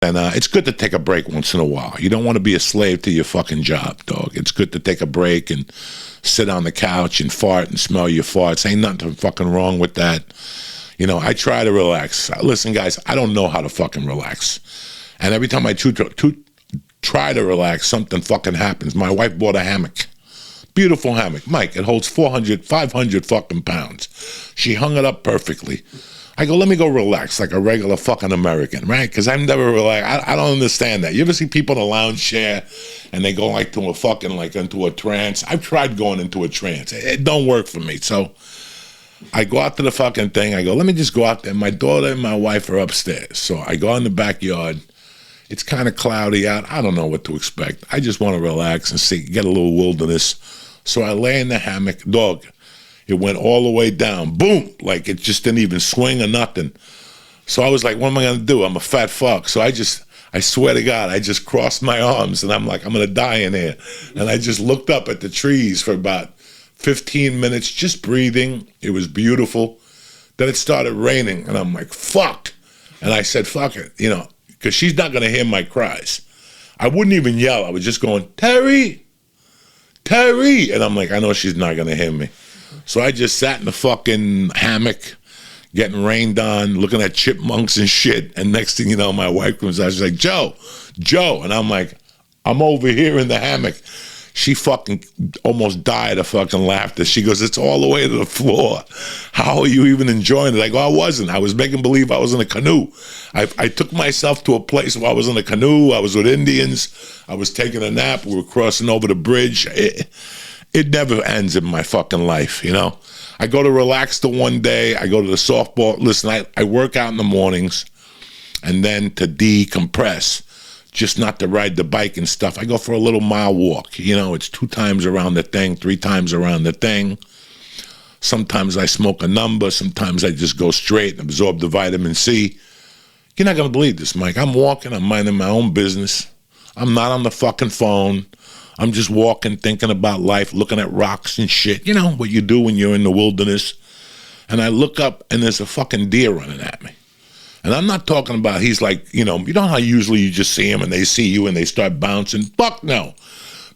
And it's good to take a break once in a while. You don't want to be a slave to your fucking job, dog. It's good to take a break and sit on the couch and fart and smell your farts. Ain't nothing fucking wrong with that. You know, I try to relax. Listen, guys, I don't know how to fucking relax. And every time I try to relax, something fucking happens. My wife bought a hammock. Beautiful hammock. Mike, it holds 500 fucking pounds. She hung it up perfectly. I go, let me go relax like a regular fucking American, right? Because I've never relaxed. I don't understand that. You ever see people in a lounge chair and they go like to a fucking, like into a trance? I've tried going into a trance. It don't work for me. So I go out to the fucking thing. I go, let me just go out there. My daughter and my wife are upstairs. So I go in the backyard. It's kind of cloudy out. I don't know what to expect. I just want to relax and get a little wilderness. So I lay in the hammock. Dog, it went all the way down. Boom! Like it just didn't even swing or nothing. So I was like, what am I going to do? I'm a fat fuck. So I swear to God, I just crossed my arms and I'm like, I'm going to die in here. And I just looked up at the trees for about 15 minutes, just breathing. It was beautiful. Then it started raining and I'm like, fuck. And I said, fuck it, you know, because she's not going to hear my cries. I wouldn't even yell. I was just going, Terry! Terry! And I'm like, I know she's not going to hear me. So I just sat in the fucking hammock, getting rained on, looking at chipmunks and shit. And next thing you know, my wife comes out. She's like, Joe. And I'm like, I'm over here in the hammock. She fucking almost died of fucking laughter. She goes, it's all the way to the floor. How are you even enjoying it? I go, I wasn't. I was making believe I was in a canoe. I took myself to a place where I was in a canoe. I was with Indians. I was taking a nap. We were crossing over the bridge. It never ends in my fucking life, you know? I go to relax the one day. I go to the softball. Listen, I work out in the mornings and then to decompress, just not to ride the bike and stuff. I go for a little mile walk. You know, it's 2 times around the thing, 3 times around the thing. Sometimes I smoke a number. Sometimes I just go straight and absorb the vitamin C. You're not going to believe this, Mike. I'm walking. I'm minding my own business. I'm not on the fucking phone. I'm just walking, thinking about life, looking at rocks and shit. You know, what you do when you're in the wilderness. And I look up, and there's a fucking deer running at me. And I'm not talking about he's like, you know how usually you just see him and they see you and they start bouncing? Fuck no.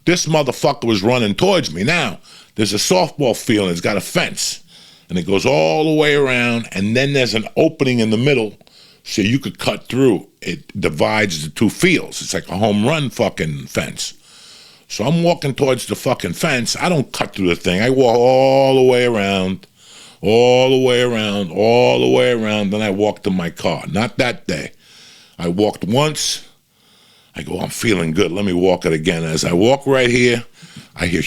This motherfucker was running towards me. Now, there's a softball field and it's got a fence. And it goes all the way around. And then there's an opening in the middle so you could cut through. It divides the 2 fields. It's like a home run fucking fence. So I'm walking towards the fucking fence. I don't cut through the thing. I walk all the way around. Then I walked to my car. Not that day. I walked once. I go, I'm feeling good. Let me walk it again. As I walk right here, I hear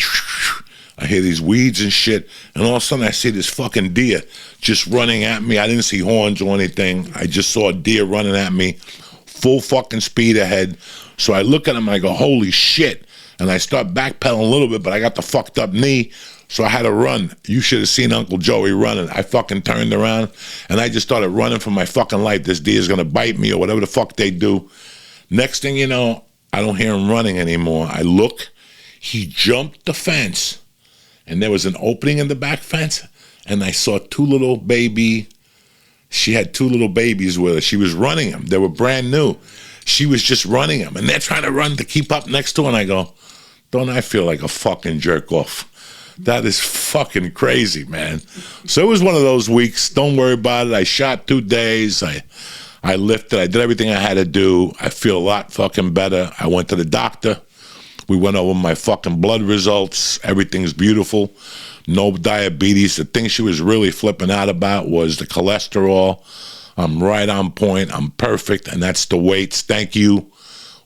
these weeds and shit. And all of a sudden I see this fucking deer just running at me. I didn't see horns or anything. I just saw a deer running at me, full fucking speed ahead. So I look at him and I go, holy shit. And I start backpedaling a little bit, but I got the fucked up knee. So I had to run. You should have seen Uncle Joey running. I fucking turned around, and I just started running for my fucking life. This deer's going to bite me or whatever the fuck they do. Next thing you know, I don't hear him running anymore. I look. He jumped the fence, and there was an opening in the back fence, and I saw 2 little baby. She had 2 little babies with her. She was running them. They were brand new. She was just running them, and they're trying to run to keep up next to her, and I go, don't I feel like a fucking jerk off? That is fucking crazy, man. So it was one of those weeks. Don't worry about it. I shot 2 days. I lifted. I did everything I had to do. I feel a lot fucking better. I went to the doctor. We went over my fucking blood results. Everything's beautiful. No diabetes. The thing she was really flipping out about was the cholesterol. I'm right on point. I'm perfect. And that's the weights. Thank you,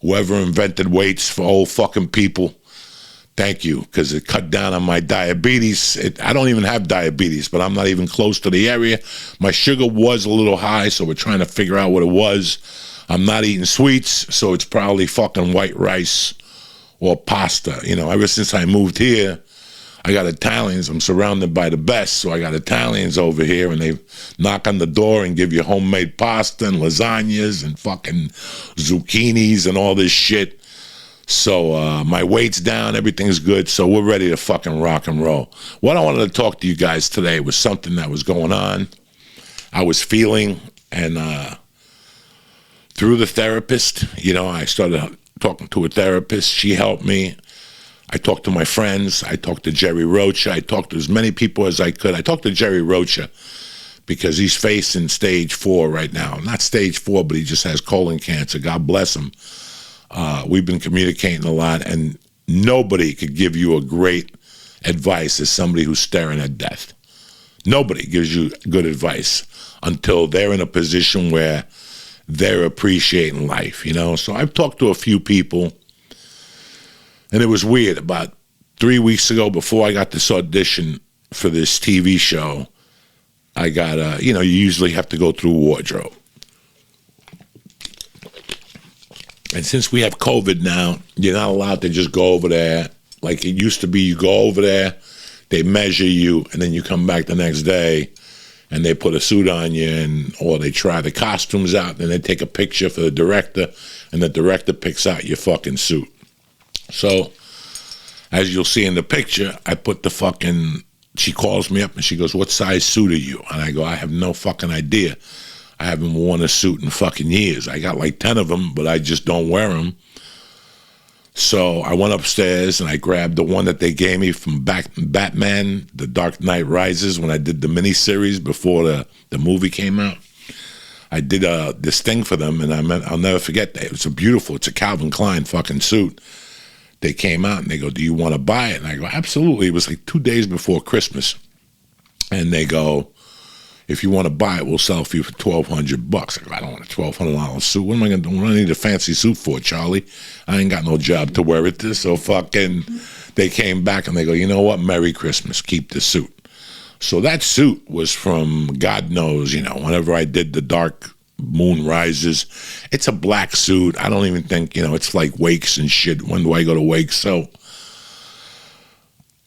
whoever invented weights for old fucking people. Thank you, because it cut down on my diabetes. I don't even have diabetes, but I'm not even close to the area. My sugar was a little high, so we're trying to figure out what it was. I'm not eating sweets, so it's probably fucking white rice or pasta. You know, ever since I moved here, I got Italians. I'm surrounded by the best, so I got Italians over here, and they knock on the door and give you homemade pasta and lasagnas and fucking zucchinis and all this shit. So my weight's down, everything's good, so we're ready to fucking rock and roll. What I wanted to talk to you guys today was something that was going on, I was feeling, and through the therapist, I started talking to a therapist. She helped me. I talked to my friends. I talked to Jerry Rocha. I talked to as many people as I could. I talked to Jerry Rocha because he's facing stage 4 right now. Not stage 4, but he just has colon cancer. God bless him. We've been communicating a lot, and nobody could give you a great advice as somebody who's staring at death. Nobody gives you good advice until they're in a position where they're appreciating life, So I've talked to a few people, and it was weird. About 3 weeks ago, before I got this audition for this TV show, I got you usually have to go through wardrobe. And since we have COVID now, you're not allowed to just go over there. Like it used to be, you go over there, they measure you, and then you come back the next day, and they put a suit on you, or they try the costumes out, and they take a picture for the director, and the director picks out your fucking suit. So, as you'll see in the picture, I put she calls me up and she goes, "What size suit are you?" And I go, "I have no fucking idea. I haven't worn a suit in fucking years. I got like 10 of them, but I just don't wear them." So I went upstairs and I grabbed the one that they gave me from Batman, The Dark Knight Rises, when I did the miniseries before the movie came out. I did this thing for them, and I'll never forget that. It's a Calvin Klein fucking suit. They came out and they go, "Do you want to buy it?" And I go, "Absolutely." It was like 2 days before Christmas. And they go, "If you want to buy it, we'll sell it for you for $1,200. I go, "I don't want a $1,200 suit. What am I going to do? What do I need a fancy suit for, Charlie? I ain't got no job to wear it." So fucking, they came back and they go, "You know what? Merry Christmas. Keep the suit." So that suit was from God knows, whenever I did the Dark Moon Rises. It's a black suit. I don't even think, it's like wakes and shit. When do I go to wakes? So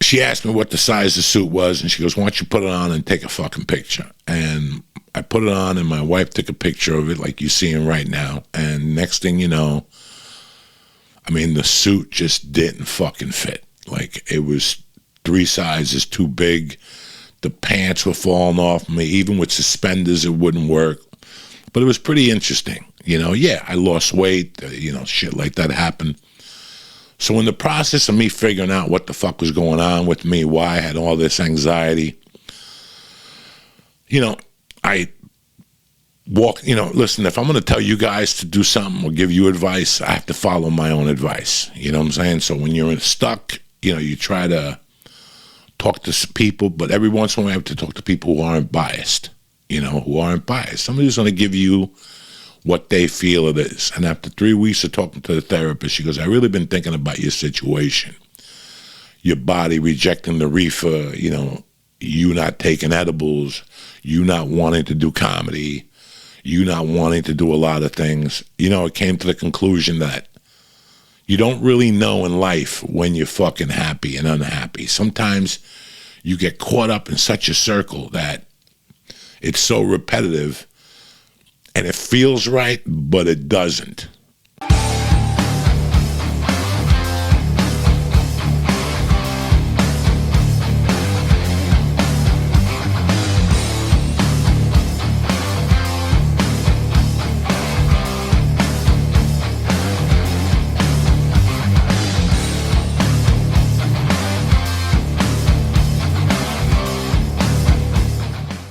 she asked me what the size of the suit was, and she goes, "Why don't you put it on and take a fucking picture?" And I put it on, and my wife took a picture of it like you're seeing right now. And next thing you know, the suit just didn't fucking fit. Like, it was 3 sizes too big. The pants were falling off me. Even with suspenders, it wouldn't work. But it was pretty interesting. Yeah, I lost weight. Shit like that happened. So in the process of me figuring out what the fuck was going on with me, why I had all this anxiety, I listen, if I'm going to tell you guys to do something or give you advice, I have to follow my own advice. You know what I'm saying? So when you're stuck, you try to talk to people, but every once in a while I have to talk to people who aren't biased, Somebody who's going to give you what they feel it is. And after 3 weeks of talking to the therapist, she goes, "I really been thinking about your situation. Your body rejecting the reefer, you not taking edibles, you not wanting to do comedy, you not wanting to do a lot of things." It came to the conclusion that you don't really know in life when you're fucking happy and unhappy. Sometimes you get caught up in such a circle that it's so repetitive, and it feels right, but it doesn't.